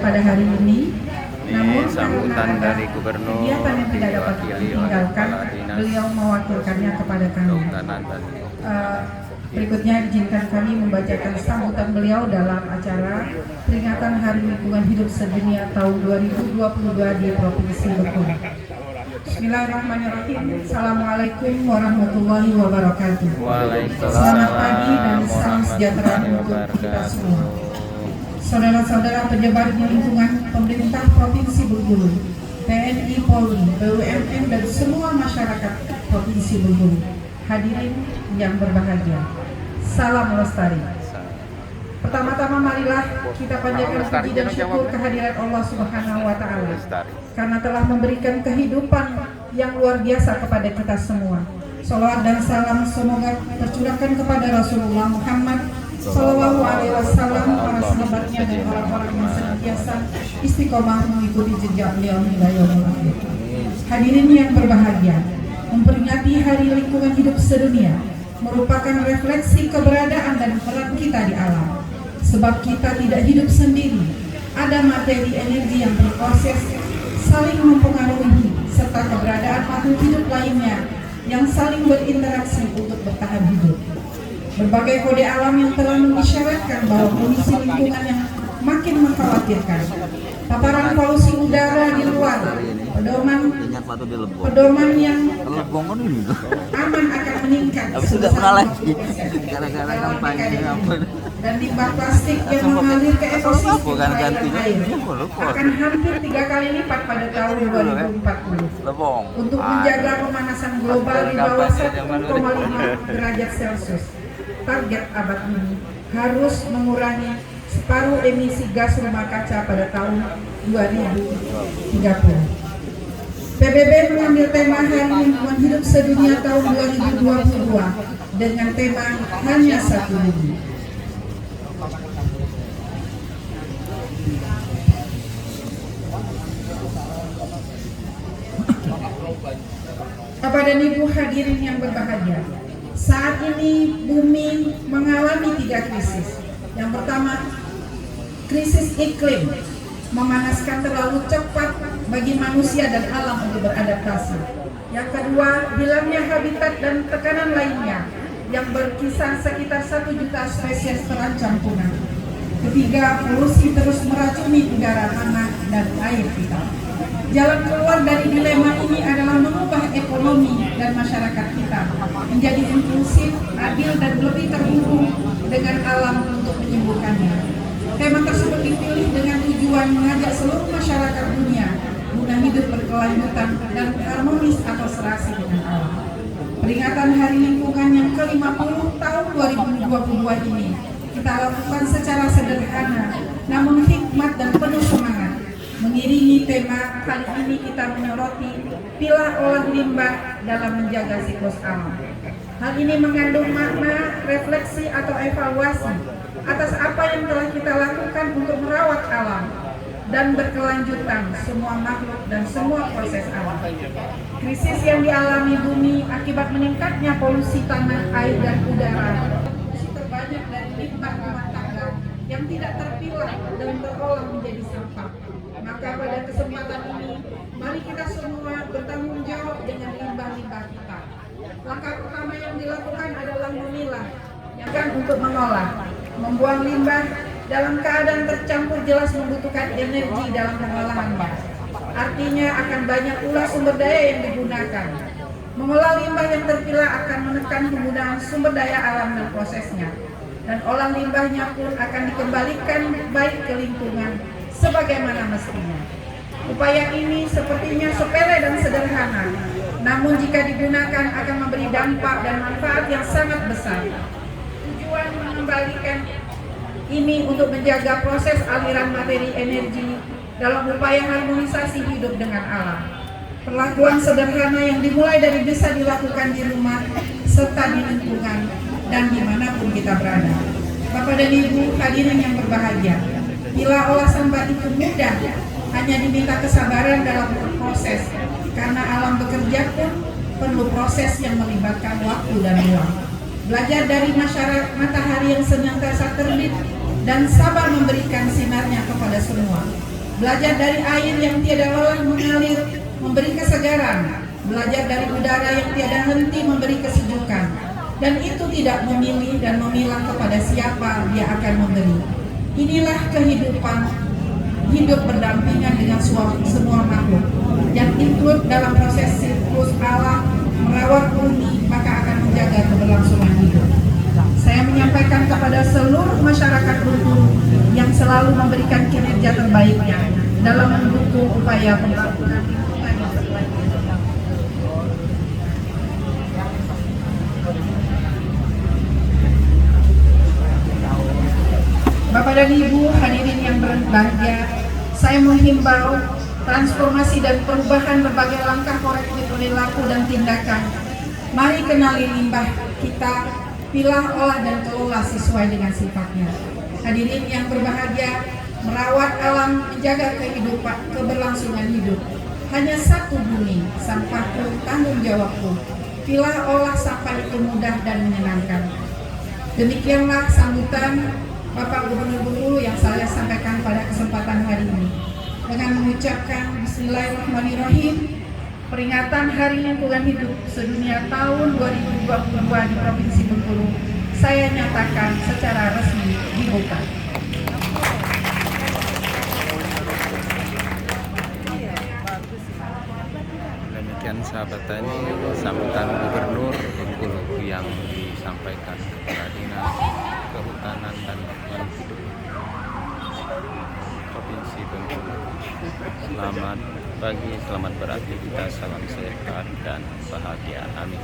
pada hari ini. Namun sambutan dari Gubernur kegiatan yang tidak dapat ditinggalkan, beliau mewakilkannya kepada kami. Berikutnya izinkan kami membacakan sambutan beliau dalam acara peringatan Hari Lingkungan Hidup Sedunia tahun 2022 di Provinsi Bengkulu. Bismillahirrahmanirrahim. Assalamualaikum warahmatullahi wabarakatuh. Selamat pagi dan salam sejahtera untuk kita semua. Saudara-saudara pejabat di lingkungan pemerintah Provinsi Bengkulu, TNI, Polri, BUMN, dan semua masyarakat Provinsi Bengkulu, hadirin yang berbahagia, salam lestari. Pertama-tama marilah kita panjatkan puji dan syukur kehadiran Allah Subhanahu wa Ta'ala karena telah memberikan kehidupan yang luar biasa kepada kita semua. Salawat dan salam semoga tercurahkan kepada Rasulullah Muhammad Sallallahu Alaihi Wasallam, para sahabatnya dan orang-orang yang senantiasa istiqomah mengikuti jejak beliau hingga yaumul akhir. Hadirin yang berbahagia, memperingati Hari Lingkungan Hidup Sedunia merupakan refleksi keberadaan dan peran kita di alam. Sebab kita tidak hidup sendiri, ada materi energi yang berproses, saling mempengaruhi, serta keberadaan makhluk hidup lainnya yang saling berinteraksi untuk bertahan hidup. Berbagai kode alam yang telah mengisyaratkan bahwa kondisi lingkungan yang makin mengkhawatirkan. Paparan polusi udara di luar, pedoman yang aman akan meningkat dan limbah plastik yang mengalir ke ekosistem air akan hampir 3 kali lipat pada tahun 2040 untuk menjaga pemanasan global di bawah 1,5 derajat Celcius. Target abad ini harus mengurangi separuh emisi gas rumah kaca pada tahun 2030. PBB mengambil tema Hari Lingkungan Hidup Sedunia tahun 2022 dengan tema Hanya Satu Bumi. Bapak dan Ibu hadirin yang berbahagia, saat ini bumi mengalami 3 krisis. Yang pertama, krisis iklim, memanaskan terlalu cepat bagi manusia dan alam untuk beradaptasi. Yang kedua, hilangnya habitat dan tekanan lainnya yang berkisar sekitar 1 juta spesies terancam punah. Ketiga, polusi terus meracuni udara, tanah, dan air kita. Jalan keluar dari dilema ini adalah mengubah ekonomi dan masyarakat kita menjadi inklusif, adil, dan lebih terhubung dengan alam untuk menyembuhkannya. Tema tersebut dipilih dengan tujuan mengajak seluruh masyarakat dunia guna hidup berkelanjutan dan harmonis atau serasi dengan alam. Peringatan Hari Lingkungan yang ke-50 tahun 2022 ini kita lakukan secara sederhana namun hikmat dan penuh semangat. Mengiringi tema kali ini kita menyoroti pilah olah limbah dalam menjaga siklus alam. Hal ini mengandung makna refleksi atau evaluasi atas apa yang telah kita lakukan untuk merawat alam dan berkelanjutan semua makhluk dan semua proses alam. Krisis yang dialami bumi akibat meningkatnya polusi tanah, air, dan udara, polusi terbanyak dari limbah rumah tangga yang tidak terpilah dan terolah menjadi sampah. Maka pada kesempatan ini, mari kita semua bertanggung jawab dengan limbah-limbah kita. Langkah pertama yang dilakukan adalah memilah, yang akan untuk mengolah. Membuang limbah dalam keadaan tercampur jelas membutuhkan energi dalam pengolahannya. Artinya akan banyak pula sumber daya yang digunakan. Mengolah limbah yang terpilah akan menekan penggunaan sumber daya alam dan prosesnya. Dan olah limbahnya pun akan dikembalikan baik ke lingkungan sebagaimana mestinya. Upaya ini sepertinya sepele dan sederhana, namun jika digunakan akan memberi dampak dan manfaat yang sangat besar. Tujuan mengembalikan ini untuk menjaga proses aliran materi energi dalam upaya harmonisasi hidup dengan alam. Perlakuan sederhana yang dimulai dari bisa dilakukan di rumah serta di lingkungan dan dimanapun kita berada. Bapak dan Ibu hadirin yang berbahagia, bila olah sampah itu mudah, hanya diminta kesabaran dalam proses, karena alam bekerja pun perlu proses yang melibatkan waktu dan ruang. Belajar dari masyarakat matahari yang senantiasa terbit dan sabar memberikan sinarnya kepada semua. Belajar dari air yang tiada lelah mengalir, memberi kesegaran. Belajar dari udara yang tiada henti, memberi kesejukan. Dan itu tidak memilih dan memilah kepada siapa dia akan memberi. Inilah kehidupan, hidup berdampingan dengan semua makhluk yang ikut dalam proses siklus alam, merawat bumi, maka akan menjaga keberlangsungan hidup. Saya menyampaikan kepada seluruh masyarakat Bengkulu yang selalu memberikan kinerja terbaiknya dalam mendukung upaya pembangunan lingkungan yang berkelanjutan. Bapak dan Ibu hadirin yang berbahagia, saya menghimbau transformasi dan perubahan berbagai langkah korektif perilaku dan tindakan. Mari kenali limbah kita, pilah, olah, dan kelola sesuai dengan sifatnya. Hadirin yang berbahagia, merawat alam, menjaga kehidupan, keberlangsungan hidup. Hanya satu bumi, sampahku, tanggung jawabku. Pilah, olah sampah itu mudah dan menyenangkan. Demikianlah sambutan Bapak Gubernur Bengkulu yang saya sampaikan pada kesempatan hari ini. Dengan mengucapkan Bismillahirrahmanirrahim, peringatan Hari Lingkungan Hidup Sedunia tahun 2022 di Provinsi Bengkulu saya nyatakan secara resmi dibuka. Demikian sahabat tani sambutan Gubernur Bengkulu yang disampaikan Kepala Dinas Kehutanan dan Lingkungan Hidup Provinsi Bengkulu. Selamat pagi, selamat beraktivitas, salam sehat dan bahagia. Amin.